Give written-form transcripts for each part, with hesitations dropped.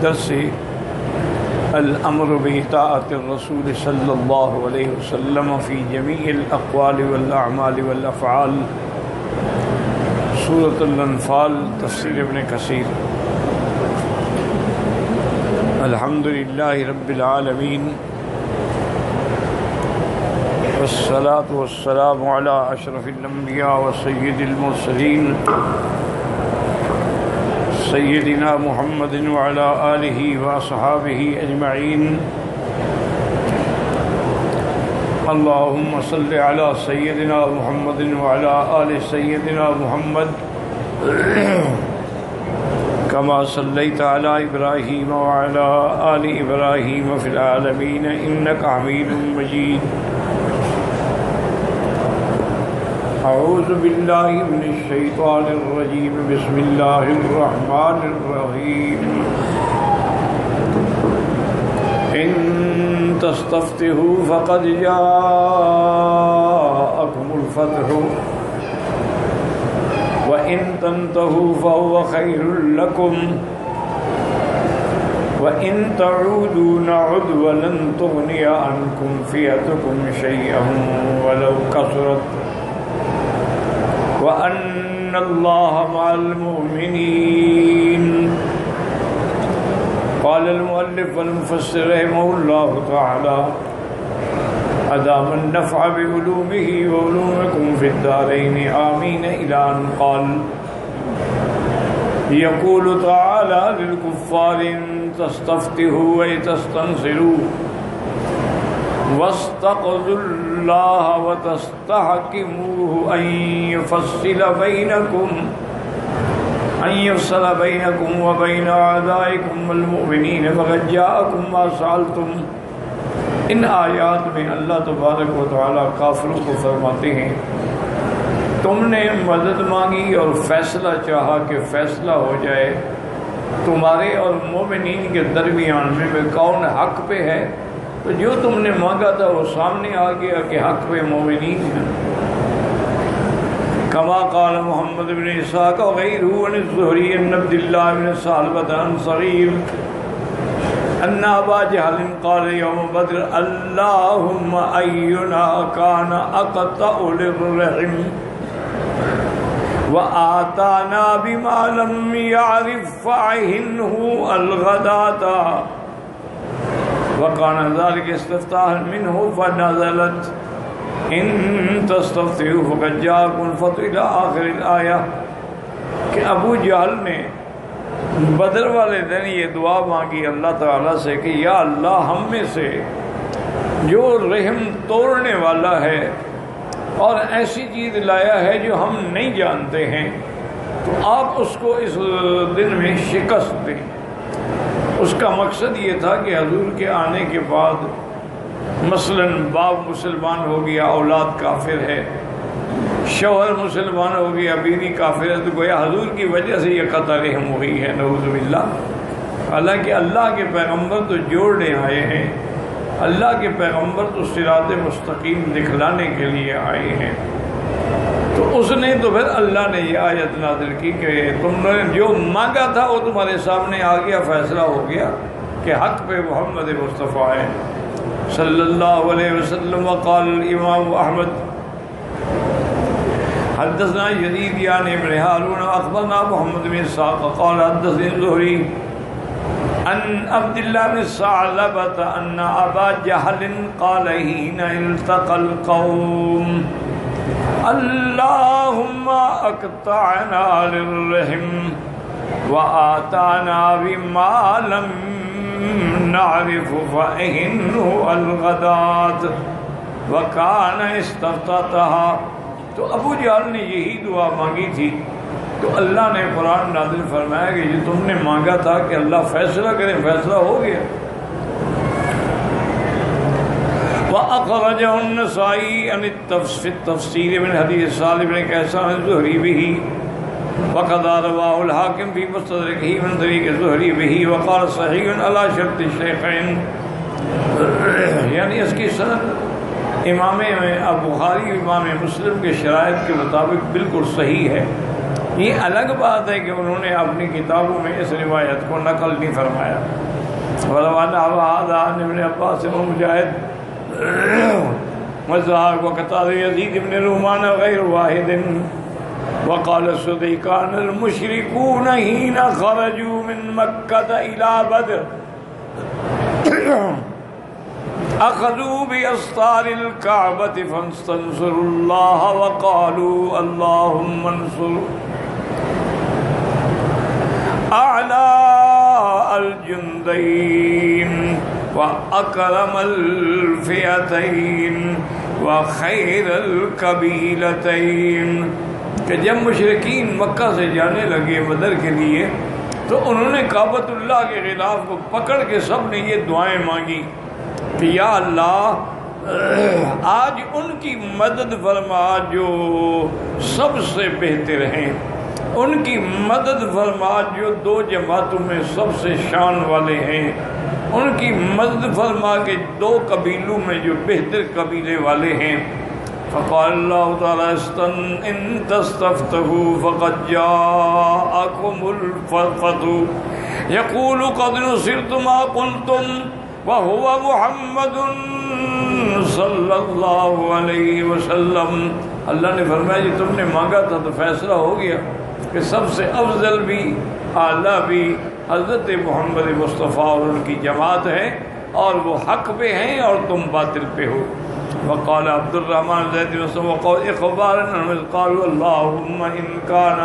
درس الامر بإطاعة الرسول صلی اللہ علیہ وسلم فی جمیع الاقوال والاعمال والافعال، سورۃ الانفال، تفسیر ابن کثیر۔ الحمدللہ رب العالمین، والصلاة والسلام علی اشرف الانبیاء وسید المرسلین سیدنا محمد وعلی آلہ واصحابہ اجمعین۔ اللہم صل علی سیدنا محمد وعلی آل سیدنا محمد کما صلیت علی ابراہیم وعلی آل ابراہیم فی العالمین انک حمید مجید۔ اعوذ باللہ من الشیطان الرجیم، بسم اللہ الرحمن الرحیم۔ ان تستفتحوا فقد جاءکم الفتح وان تنتهوا فهو خیر لکم وان تعودوا نعد ولن تغنی عنکم فئتکم شیئا ولو کثرت وَأَنَّ اللَّهَ مَعَ الْمُؤْمِنِينَ۔ قال المؤلف والمفسر رحمه الله تعالى أدام النفع بعلومه وعلومكم في الدارين آمين إلى أن قال يقول تعالى للكفار إن تستفتحوا وتستنصروا واستقضوا الله وتستحكموه أن يفصل بينكم وبين أعدائكم والمؤمنين فقد جاءكم ما سألتم۔ ان آیات میں اللہ تبارک و تعالیٰ کافروں کو فرماتے ہیں تم نے مدد مانگی اور فیصلہ چاہا کہ فیصلہ ہو جائے تمہارے اور مومنین کے درمیان میں کون حق پہ ہے، تو جو تم نے مانگا تھا وہ سامنے آ گیا کہ حق پہ مومنین ہیں۔ کما قال محمد بن اسحاق وغیرہ عن الزہری عن عبد اللہ بن ثعلبۃ عن صغیر ان ابا جہل قال یوم بدر اللہم اینا کان اقطع للرحم وآتانا بما لم يعرف فعهنه الغداة وقال ذلك استفتاحا منه فنزلت ان تستفتحوا فقد جاءكم الفتح الى آخر الآیہ، کہ ابو جہل نے بدر والے دن یہ دعا مانگی اللہ تعالیٰ سے کہ یا اللہ ہم میں سے جو رحم توڑنے والا ہے اور ایسی چیز لایا ہے جو ہم نہیں جانتے ہیں، تو آپ اس کو اس دن میں شکست دیں۔ اس کا مقصد یہ تھا کہ حضور کے آنے کے بعد مثلا باپ مسلمان ہو گیا، اولاد کافر ہے، شوہر مسلمان ہو گیا، بیوی کافر ہے، تو گویا حضور کی وجہ سے یہ قطع رحم ہوئی ہے، نعوذ باللہ۔ حالانکہ اللہ کے پیغمبر تو جوڑنے آئے ہیں، اللہ کے پیغمبر تو صراط مستقیم دکھلانے کے لیے آئے ہیں، تو اس نے تو پھر اللہ نے یہ آیت نازل کی کہ تم نے جو مانگا تھا وہ تمہارے سامنے آ گیا، فیصلہ ہو گیا کہ حق پہ محمد مصطفیٰ ہے صلی اللہ علیہ وسلم۔ وقال الامام احمد حدثنا یزید یعنی ابن ہارون اخبرنا محمد بن اسحاق قال حدثني الزہری عن عبد الله بن ثعلبة ان ابا جہل قال حين التقى القوم اللهم اقطعنا للرحم وآتانا بما لم نعرف فأهنه الغداة وكان استفتحها۔ تو ابو جہل نے یہی دعا مانگی تھی، تو اللہ نے قرآن نازل فرمایا کہ جو تم نے مانگا تھا کہ اللہ فیصلہ کرے، فیصلہ ہو گیا۔ وأخرجه النسائی عن التفسیر من حدیث صالح بن کیسان الزہری به وقد رواه الحاکم في مستدرکہ من طریق الزہری به وقال صحیح علی شرط الشیخین، یعنی اس کی سند امام بخاری امام مسلم کے شرائط کے مطابق بالکل صحیح ہے۔ یہ الگ بات ہے کہ انہوں نے اپنی کتابوں میں اس روایت کو نقل نہیں فرمایا. ولوانا هذا عن ابن عباس ومجاهد وزهاق وقتادة يزيد بن رومان غير واحد. وقال السدي كان المشركون حين خرجوا من مكة إلى بدر أخذوا بأستار الكعبة فاستنصروا الله وقالوا اللهم انصر أعلى الجندين وأكرم الفئتين وخير القبيلتين. کہ جب مشرکین مکہ سے جانے لگے بدر کے لیے تو انہوں نے کعبۃ اللہ کے خلاف کو پکڑ کے سب نے یہ دعائیں مانگی کہ یا اللہ آج ان کی مدد فرما جو سب سے بہتر ہیں، ان کی مدد فرما جو دو جماعتوں میں سب سے شان والے ہیں، ان کی مدد فرما کے دو قبیلوں میں جو بہتر قبیلے والے ہیں. فقال اللہ تعالی ان تستفتحوا فقد جاءكم الفتح يقول قد نصرت ما قلتم وهو محمد صلی اللہ علیہ وسلم. اللہ نے فرمایا جی تم نے مانگا تھا تو فیصلہ ہو گیا کہ سب سے افضل بھی اعلیٰ بھی حضرت محمد مصطفیٰ اور ان کی جماعت ہے، اور وہ حق پہ ہیں اور تم باطل پہ ہو. وقال عبد الرحمن زید وسلم وقال اخبارا قالوا اللهم ان كان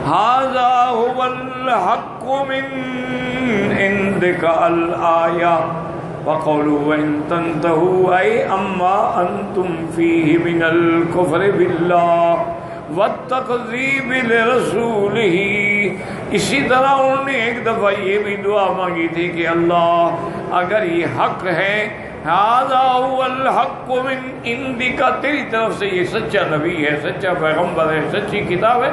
هذا هو الحق من عندك الآية وقولوا وإن تنتهوا أي أما أنتم فيه من الكفر بالله والتكذيب لرسوله. اسی طرح انہوں نے ایک دفعہ یہ بھی دعا مانگی تھی کہ اللہ اگر یہ حق ہے، هذا هو الحق من عندك، تیری طرف سے یہ سچا نبی ہے، سچا پیغمبر ہے، سچی کتاب ہے،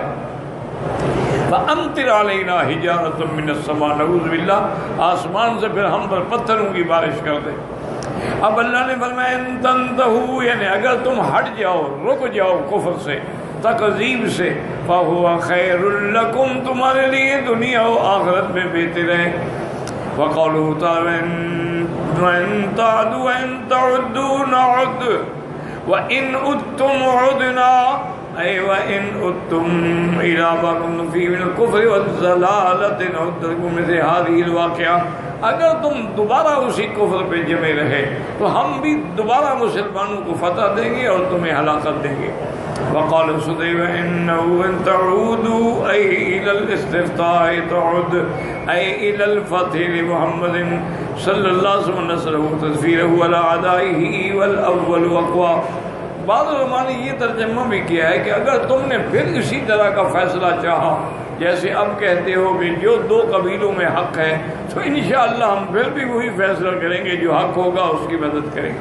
فَأَمْطِرْ عَلَيْنَا حِجَارَةً مِّنَ السَّمَاءِ نعوذ باللہ، آسمان سے پھر ہم پر پتھروں کی بارش کر دے. اب اللہ نے فرمایا ان تنتہوا، یعنی اگر تم ہٹ جاؤ، رک جاؤ کفر سے، تکذیب سے، فَهُوَ خَيْرٌ لَكُمْ، تمہارے لیے دنیا و آخرت میں بہتر ہے. وَقَالُوا تَعَالَى وَإِن تَعُدُّوا وَإِن تَعُدُّوا نَعُدْ وَإِنْ عُدْتُمْ عُدْنَا أي وَإِنْ عُدْتُمْ إِلَى مَا كُنتُمْ فِيهِ مِنَ الْكُفْرِ وَالضَّلَالَةِ نَعُدْ لَكُم مِّثْلَ هذه الواقعة. اگر تم دوبارہ اسی کفر پہ جمے رہے تو ہم بھی دوبارہ مسلمانوں کو فتح دیں گے اور تمہیں ہلاکت دیں گے. وقال سدي وإنه إن تعودوا أي إلى الاستفتاء تعود أي إلى الفتح لمحمد صلى الله عليه وسلم نصره وتظفيره على أعدائه والأول أقوى. بعض علماء نے یہ ترجمہ بھی کیا ہے کہ اگر تم نے پھر اسی طرح کا فیصلہ چاہا جیسے اب کہتے ہو کہ جو دو قبیلوں میں حق ہے، تو انشاءاللہ ہم پھر بھی وہی فیصلہ کریں گے، جو حق ہوگا اس کی مدد کریں گے.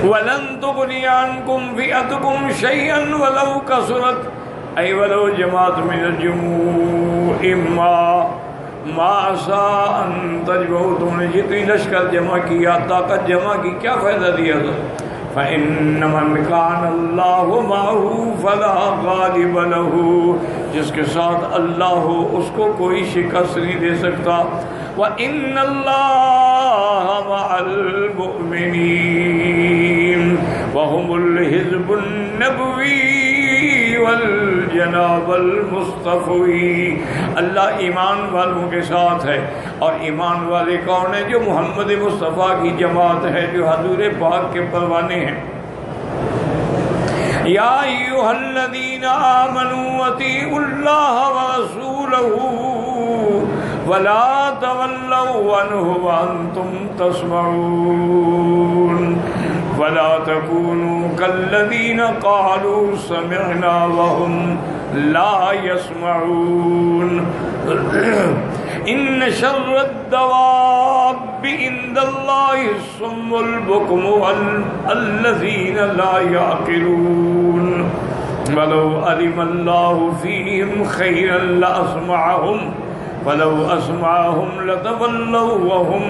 وَلَن تُغْنِيَ عَنْكُمْ فِئَتُكُمْ شَيْئًا وَلَوْ كَثُرَتْ أَيْ وَلَوْ جَمَاعَةٌ مِّنَ الْجُمُوعِ مَا عَسَىٰ أَن تَجْمَعُوا، تم نے جتنی لشکر جمع کیا، طاقت جمع کی، کیا فائدہ دیا تھا؟ فَإِنَّ مَنْ كَانَ اللَّهُ مَعَهُ فَلَا غَالِبَ لَهُ، جس کے ساتھ اللہ ہو اس کو کوئی شکست نہیں دے سکتا. وَإِنَّ اللَّهَ مَعَ الْمُؤْمِنِينَ وَهُمُ الْحِزْبُ النَّبْوِيُّ وَالْجَنَابُ الْمُصْطَفَوِيُّ. اللہ ایمان والوں کے ساتھ ہے، اور ایمان والے کون ہیں؟ جو محمد مصطفیٰ کی جماعت ہے، جو حضور پاک کے پروانے ہیں. یا ایھا الذین آمنوا اطیعوا اللہ ورسولہ ولا تولوا عنہ وانتم تسمعون ولا تكونوا كالذين قالوا سمعنا وهم لا يسمعون. ان شر الدواب عند الله الصم البكم الذين لا يعقلون ولو علم الله فيهم خيرا لأسمعهم ولو أسمعهم لتولوا وهم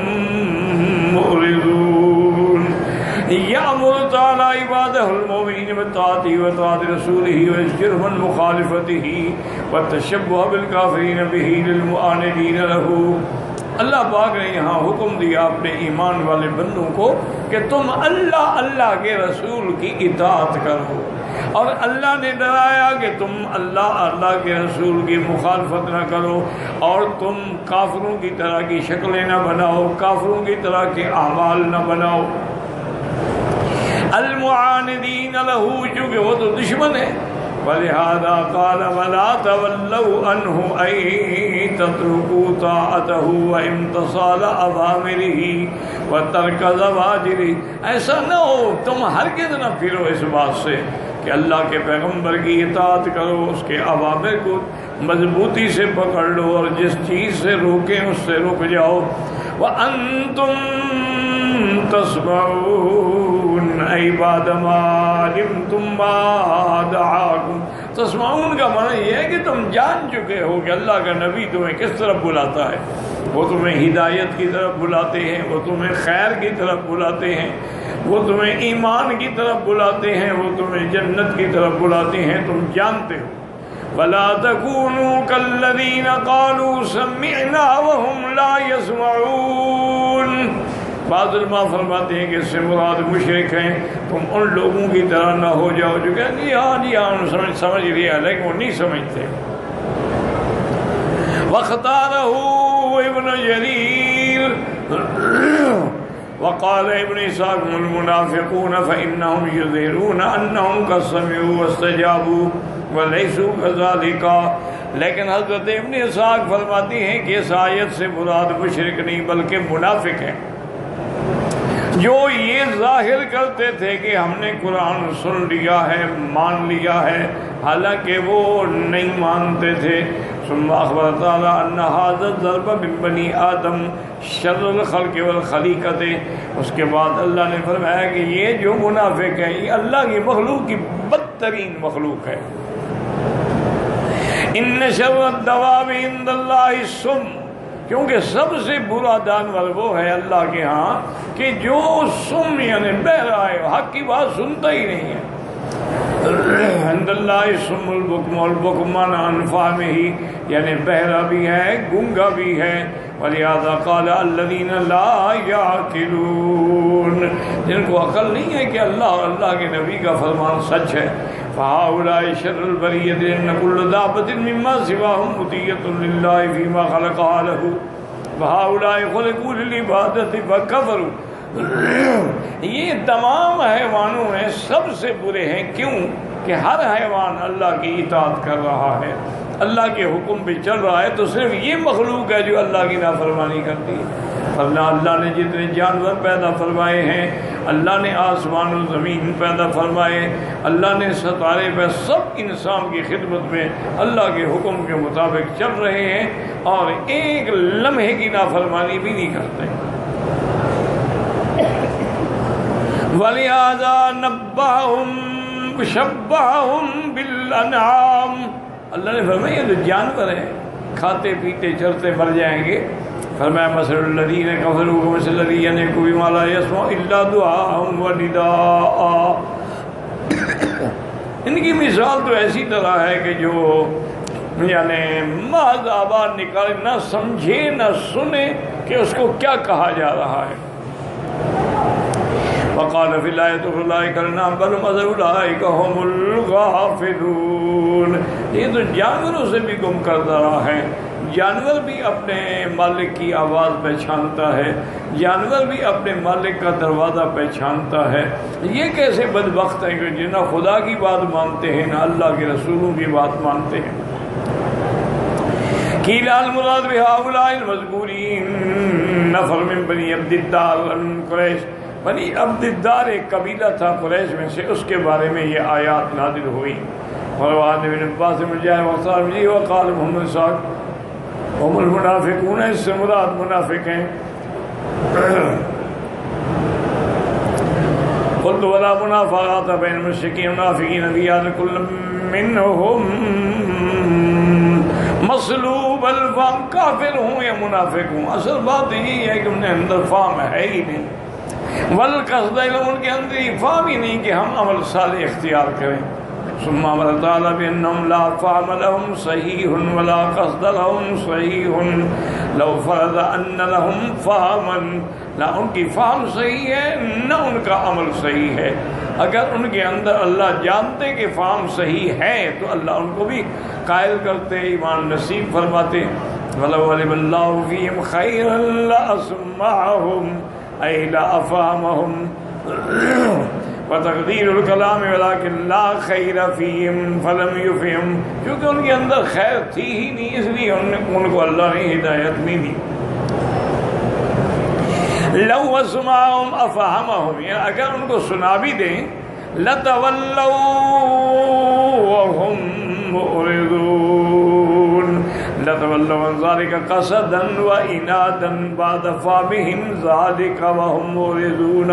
معرضون. يأمر تعالى عباده المؤمنين بالطاعة وطاعة رسوله ويزجرهم عن مخالفته والتشبه بالكافرين به للمعاندين له. اللہ پاک نے یہاں حکم دیا اپنے ایمان والے بندوں کو کہ تم اللہ کے رسول کی اطاعت کرو، اور اللہ نے ڈرایا کہ تم اللہ کے رسول کی مخالفت نہ کرو، اور تم کافروں کی طرح کی شکلیں نہ بناؤ، کافروں کی طرح کے اعمال نہ بناؤ. المعاندین لہو، چونکہ وہ تو دشمن ہے، ولہذا قال ولا تولوا عنه اي تتركوا طاعته وامتصال اوامره وترك زواجره. ایسا نہ ہو تم ہرگز نہ پھرو اس بات سے کہ اللہ کے پیغمبر کی اطاعت کرو، اس کے اوامر کو مضبوطی سے پکڑ لو، اور جس چیز سے روکیں اس سے رک جاؤ. وانتم تسمعون ای بعد ما علمتم ما دعاکم. تسمعون کا معنی یہ ہے کہ تم جان چکے ہو کہ اللہ کا نبی تمہیں کس طرف بلاتا ہے. وہ تمہیں ہدایت کی طرف بلاتے ہیں، وہ تمہیں خیر کی طرف بلاتے ہیں، وہ تمہیں ایمان کی طرف بلاتے ہیں، وہ تمہیں جنت کی طرف بلاتے ہیں، تم جانتے ہو. وَلَا تَكُونُوا كَالَّذِينَ قَالُوا سَمِعْنَا وَهُمْ لَا يَسْمَعُونَ. بعض علماء فرماتے ہیں کہ اس سے مراد مشرک ہیں. تم ان لوگوں کی طرح نہ ہو جاؤ جو کہ جی ہاں سمجھ لیا لیکن وہ نہیں سمجھتے. وَاخْتَارَهُ ابن جرير وقال ابن اسحاق المنافقون فإنهم يظهرون أنهم قد سمعوا واستجابوا وَلَيْسُوا كَذَلِكَ. لیکن حضرت ابن اسحاق فرماتی ہیں کہ اس آیت سے مراد مشرک نہیں بلکہ منافق ہیں، جو یہ ظاہر کرتے تھے کہ ہم نے قرآن سن لیا ہے، مان لیا ہے، حالانکہ وہ نہیں مانتے تھے. ثم اخبر تعالی ان هذا الضرب من بنی آدم شر الخلق والخلیقۃ. اس کے بعد اللہ نے فرمایا کہ یہ جو منافق ہے یہ اللہ کی مخلوق کی بدترین مخلوق ہے. ان شر الدواب عند اللہ الصم. کیونکہ سب سے برا جانور وہ ہے اللہ کے ہاں کہ جو سم یعنی بہرا ہے، حق کی بات سنتا ہی نہیں ہے. عند اللہ الصم البکم، البکم انفا میں ہی یعنی بہرا بھی ہے، گنگا بھی ہے. ولہذا قال الذین لا یعقلون، جن کو عقل نہیں ہے کہ اللہ اور اللہ کے نبی کا فرمان سچ ہے. فهؤلاء شر البریۃ ان کل دابۃ مما سواهم مطیعۃ للہ فیما خلقها له وهؤلاء خلقوا للعبادۃ فکفروا. یہ تمام حیوانوں میں سب سے برے ہیں. کیوں کہ ہر حیوان اللہ کی اطاعت کر رہا ہے، اللہ کے حکم پہ چل رہا ہے، تو صرف یہ مخلوق ہے جو اللہ کی نافرمانی کرتی ہے. اللہ نے جتنے جانور پیدا فرمائے ہیں، اللہ نے آسمان و زمین پیدا فرمائے، اللہ نے ستارے پہ، سب انسان کی خدمت میں اللہ کے حکم کے مطابق چل رہے ہیں اور ایک لمحے کی نافرمانی بھی نہیں کرتے. وَلِهَذَا نَبَّهُمْ شَبَّهُمْ بِالْأَنْعَامِ. اللہ نے فرمایا یہ تو جانور ہیں، کھاتے پیتے چرتے مر جائیں گے. فرمایا مثل الذین کفروا کمثل الذی ینعق بما لا یسمع الا دعاء ونداء. ان کی مثال تو ایسی طرح ہے کہ جو یعنی محض آواز نکالے، نہ سمجھے نہ سنے کہ اس کو کیا کہا جا رہا ہے. وقال فی الآیۃ اولئک الانعام بل هم اضل اولئک هم الغافلون. یہ تو جانوروں سے بھی گم کر رہا ہے. جانور بھی اپنے مالک کی آواز پہچانتا ہے، جانور بھی اپنے مالک کا دروازہ پہچانتا ہے. یہ کیسے بدبخت ہیں کہ جنہیں خدا کی بات مانتے ہیں نہ اللہ کے رسولوں کی بات مانتے ہیں. قیل المراد بہؤلاء المذکورین نفر من بنی عبد الدار من قریش. بنی عبد الدار ایک قبیلہ تھا قریش میں سے، اس کے بارے میں یہ آیات نازل ہوئی. اور ابن عباس مجاہد وقال جی وقال محمد صاحب هم المنافقون، اس سے مراد منافق ہیں. قلت ولا منافقات بین المشرکین والمنافقین فیہا کل منہم مصلوب الفم. کافر ہوں یا منافق ہوں، اصل بات یہی ہے کہ انہیں اندر فام ہے ہی نہیں. والقصد ان کے اندر یہ فہم ہی نہیں کہ ہم عمل صالح اختیار کریں. ثم امر تعالی بانهم لا فهم لهم صحیح ولا قصد لهم صحیح لو فرض ان لهم فهما، نہ ان کی فہم صحیح ہے نہ ان کا عمل صحیح ہے. اگر ان کے اندر اللہ جانتے کہ فہم صحیح ہے تو اللہ ان کو بھی قائل کرتے، ایمان نصیب فرماتے. وَلَوْ عَلِمَ اللَّهُ فِيهِمْ خَيْرًا لَأَسْمَعَهُمْ أَيْ لَأَفْهَمَهُمْ وَتَقْدِيرُ الْكَلَامِ وَلَكِنْ لَا خَيْرَ فِيهِمْ فَلَمْ يُفْهِمْ، کیونکہ ان کے اندر خیر تھی ہی نہیں، اس لیے ان کو اللہ نے ہدایت نہیں دی. لَوْ وَسْمَعَهُمْ أَفَهَمَهُمْ، یعنی اگر ان کو سنا بھی دیں لَتَوَلَّوْا وَهُمْ مُعْرِضُونَ، لَتَوَلَّوْا عَنْ ذَلِكَ قَصَدًا وَإِنَادًا بَعْدَ فَهْمِهِمْ ذَلِكَ وَهُمْ مُعْرِضُونَ،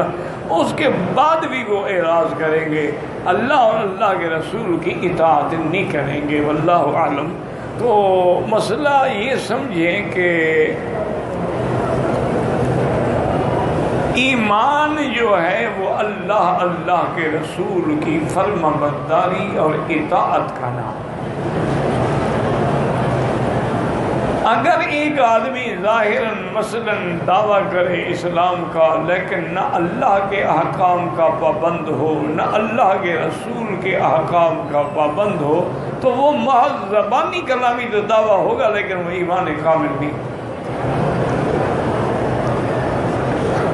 اس کے بعد بھی وہ اعراض کریں گے، اللہ اور اللہ کے رسول کی اطاعت نہیں کریں گے. واللہ اعلم. تو مسئلہ یہ سمجھیں کہ ایمان جو ہے وہ اللہ کے رسول کی فرما برداری اور اطاعت کا نام. اگر ایک آدمی ظاہراً مثلاً دعویٰ کرے اسلام کا لیکن نہ اللہ کے احکام کا پابند ہو نہ اللہ کے رسول کے احکام کا پابند ہو تو وہ محض زبانی کلامی تو دعویٰ ہوگا لیکن وہ ایمان کامل نہیں.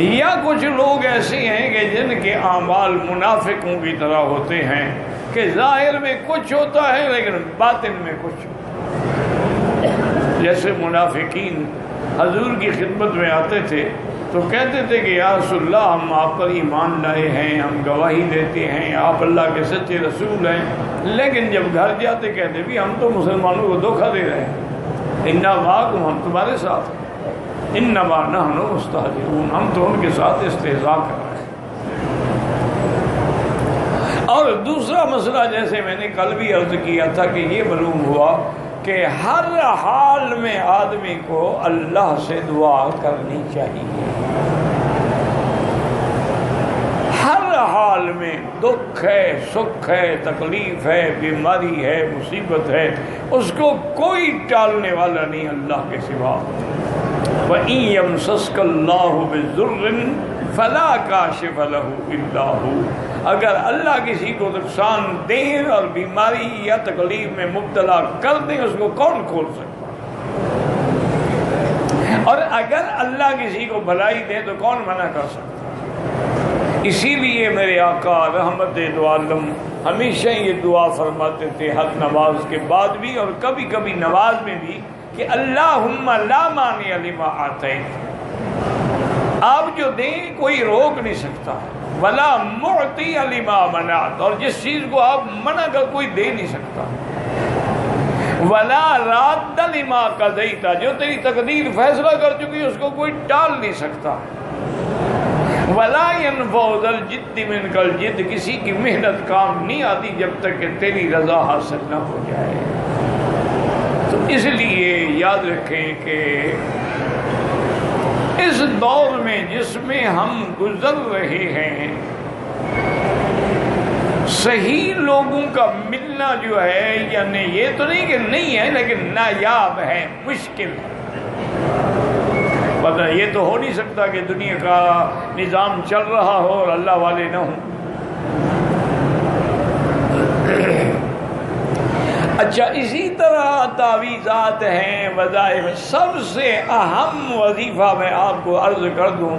یا کچھ لوگ ایسے ہیں کہ جن کے اعمال منافقوں کی طرح ہوتے ہیں کہ ظاہر میں کچھ ہوتا ہے لیکن باطن میں کچھ. جیسے منافقین حضور کی خدمت میں آتے تھے تو کہتے تھے کہ یا رسول اللہ ہم آپ پر ایمان لائے ہیں، ہم گواہی دیتے ہیں آپ اللہ کے سچے رسول ہیں، لیکن جب گھر جاتے کہتے بھی ہم تو مسلمانوں کو دھوکہ دے رہے ہیں، انا معکم، ہم تمہارے ساتھ ہیں، انما نحن مستہزئون، ہم تو ان کے ساتھ استہزاء کر رہے ہیں. اور دوسرا مسئلہ جیسے میں نے کل بھی عرض کیا تھا کہ یہ معلوم ہوا کہ ہر حال میں آدمی کو اللہ سے دعا کرنی چاہیے. ہر حال میں دکھ ہے، سکھ ہے، تکلیف ہے، بیماری ہے، مصیبت ہے، اس کو کوئی ٹالنے والا نہیں اللہ کے سوا. وَإِن يَمْسَسْكَ اللَّهُ بِضُرٍّ فَلَا كَاشِفَ لَهُ إِلَّا هُوَ، اگر اللہ کسی کو نقصان دیں اور بیماری یا تکلیف میں مبتلا کر دیں اس کو کون کھول سکتا، اور اگر اللہ کسی کو بھلائی دے تو کون منع کر سکتا. اسی لیے میرے آقا رحمت دو عالم ہمیشہ یہ دعا فرماتے تھے ہر نماز کے بعد بھی اور کبھی کبھی نماز میں بھی کہ اللہم لا مانع لما آتیت، آپ جو دیں کوئی روک نہیں سکتا، ولا معطی لما منعت، اور جس چیز کو آپ منع کر کوئی دے نہیں سکتا، ولا راد لما قضیت، جو تیری تقدیر فیصلہ کر چکی اس کو کوئی ٹال نہیں سکتا، ولا ينفع ذا الجد منک الجد، کسی کی محنت کام نہیں آتی جب تک کہ تیری رضا حاصل نہ ہو جائے. تو اس لیے یاد رکھیں کہ اس دور میں جس میں ہم گزر رہے ہیں صحیح لوگوں کا ملنا جو ہے، یعنی یہ تو نہیں کہ نہیں ہے لیکن نایاب ہے، مشکل ہے. پتہ یہ تو ہو نہیں سکتا کہ دنیا کا نظام چل رہا ہو اور اللہ والے نہ ہوں. اچھا اسی طرح تعویذات ہیں، وظائف. سب سے اہم وظیفہ میں آپ کو عرض کر دوں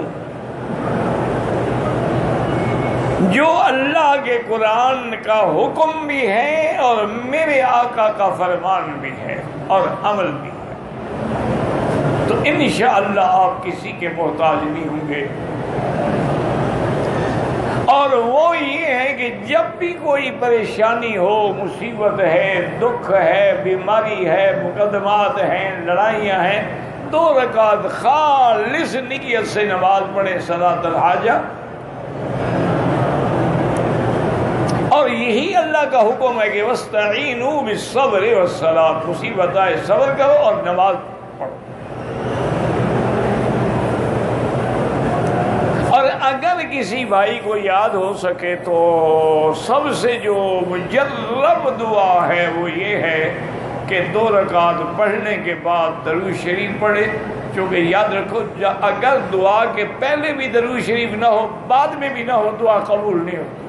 جو اللہ کے قرآن کا حکم بھی ہے اور میرے آقا کا فرمان بھی ہے اور عمل بھی ہے، تو انشاءاللہ آپ کسی کے محتاج نہیں ہوں گے. اور وہ یہ ہے کہ جب بھی کوئی پریشانی ہو، مصیبت ہے، دکھ ہے، بیماری ہے، مقدمات ہیں، لڑائیاں ہیں، 2 رکعت خالص نیت سے نماز پڑھے صلاۃ الحاجہ. اور یہی اللہ کا حکم ہے کہ وَاسْتَعِینُوا بِالصَّبْرِ وَالصَّلَاةِ، مصیبت آئے صبر کرو اور نماز پڑھو. اور اگر کسی بھائی کو یاد ہو سکے تو سب سے جو مجرب دعا ہے وہ یہ ہے کہ 2 رکعت پڑھنے کے بعد درود شریف پڑھے، چونکہ یاد رکھو اگر دعا کے پہلے بھی درود شریف نہ ہو بعد میں بھی نہ ہو دعا قبول نہیں ہوتی۔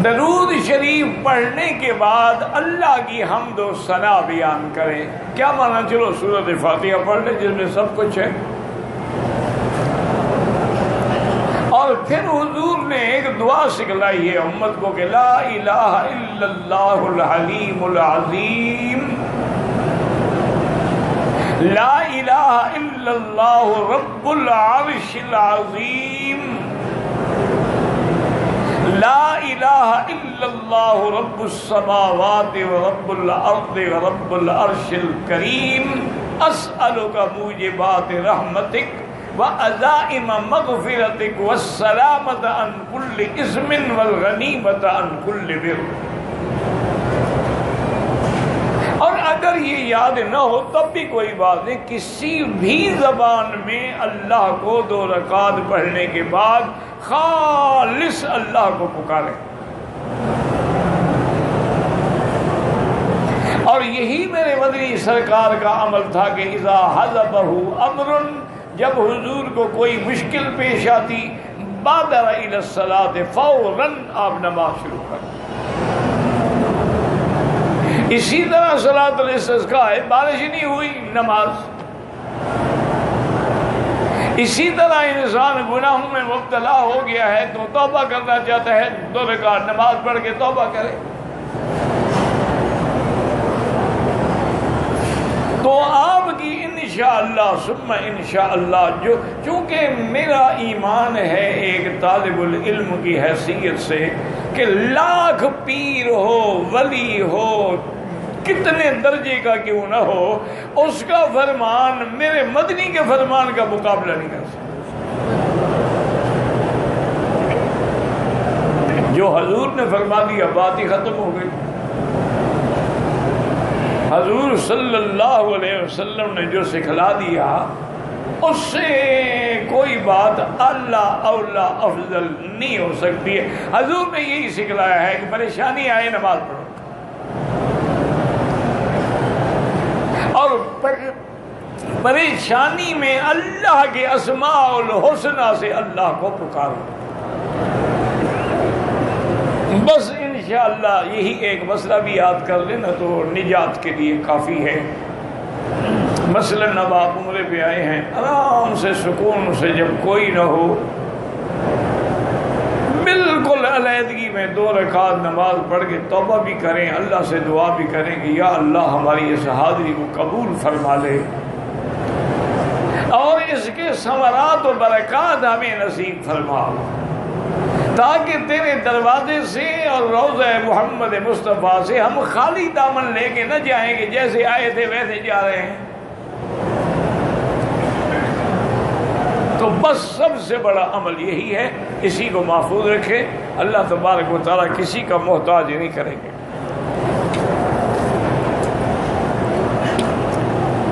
درود شریف پڑھنے کے بعد اللہ کی حمد و ثنا بیان کریں۔ کیا مانا؟ چلو سورۃ فاتحہ پڑھ لیں جس میں سب کچھ ہے، اور پھر حضور نے ایک دعا سکھلائی ہے امت کو کہ لا الہ الا اللہ الحلیم العظیم، لا الہ الا اللہ رب العرش العظیم، لا الہ الا اللہ رب السماوات ورب الارض ورب العرش الکریم، اسألک موجبات رحمتک وعزائم مغفرتک والسلامۃ عن کل اثم والغنیمۃ عن کل بر۔ اور اگر یہ یاد نہ ہو تب بھی کوئی بات نہیں، کسی بھی زبان میں اللہ کو 2 رکعت پڑھنے کے بعد خالص اللہ کو پکاریں۔ اور یہی میرے مدنی سرکار کا عمل تھا کہ اذا حضبہ امر، جب حضور کو کوئی مشکل پیش آتی بادر الی الصلاۃ، فوراً آپ نماز شروع کریں۔ اسی طرح صلاۃ الاستسقاء ہے، بارش نہیں ہوئی نماز۔ اسی طرح انسان گناہوں میں مبتلا ہو گیا ہے تو توبہ کرنا چاہتا ہے، 2 رکعت نماز پڑھ کے توبہ کرے۔ تو آپ کی انشاءاللہ ثم انشاءاللہ، جو چونکہ میرا ایمان ہے ایک طالب العلم کی حیثیت سے کہ لاکھ پیر ہو، ولی ہو، کتنے درجے کا کیوں نہ ہو، اس کا فرمان میرے مدنی کے فرمان کا مقابلہ نہیں کر سکتا۔ جو حضور نے فرما دیا بات ہی ختم ہو گئی۔ حضور صلی اللہ علیہ وسلم نے جو سکھلا دیا اس سے کوئی بات اللہ اولا افضل نہیں ہو سکتی ہے۔ حضور نے یہی سکھلایا ہے کہ پریشانی آئے نماز پڑھو، اور پریشانی میں اللہ کے اسماء الحسنی سے اللہ کو پکارو۔ بس انشاءاللہ یہی ایک مسئلہ بھی یاد کر لینا تو نجات کے لیے کافی ہے۔ مثلاً اب آپ عمرے پہ آئے ہیں، آرام سے سکون سے، جب کوئی نہ ہو، بالکل علیحدگی میں 2 رکعت نماز پڑھ کے توبہ بھی کریں، اللہ سے دعا بھی کریں کہ یا اللہ ہماری اس حاضری کو قبول فرما لے اور اس کے ثمرات و برکات ہمیں نصیب فرما، تاکہ تیرے دروازے سے اور روضہ محمد مصطفیٰ سے ہم خالی دامن لے کے نہ جائیں کہ جیسے آئے تھے ویسے جا رہے ہیں۔ تو بس سب سے بڑا عمل یہی ہے، اسی کو محفوظ رکھے۔ اللہ تبارک و تعالیٰ کسی کا محتاج نہیں کریں گے۔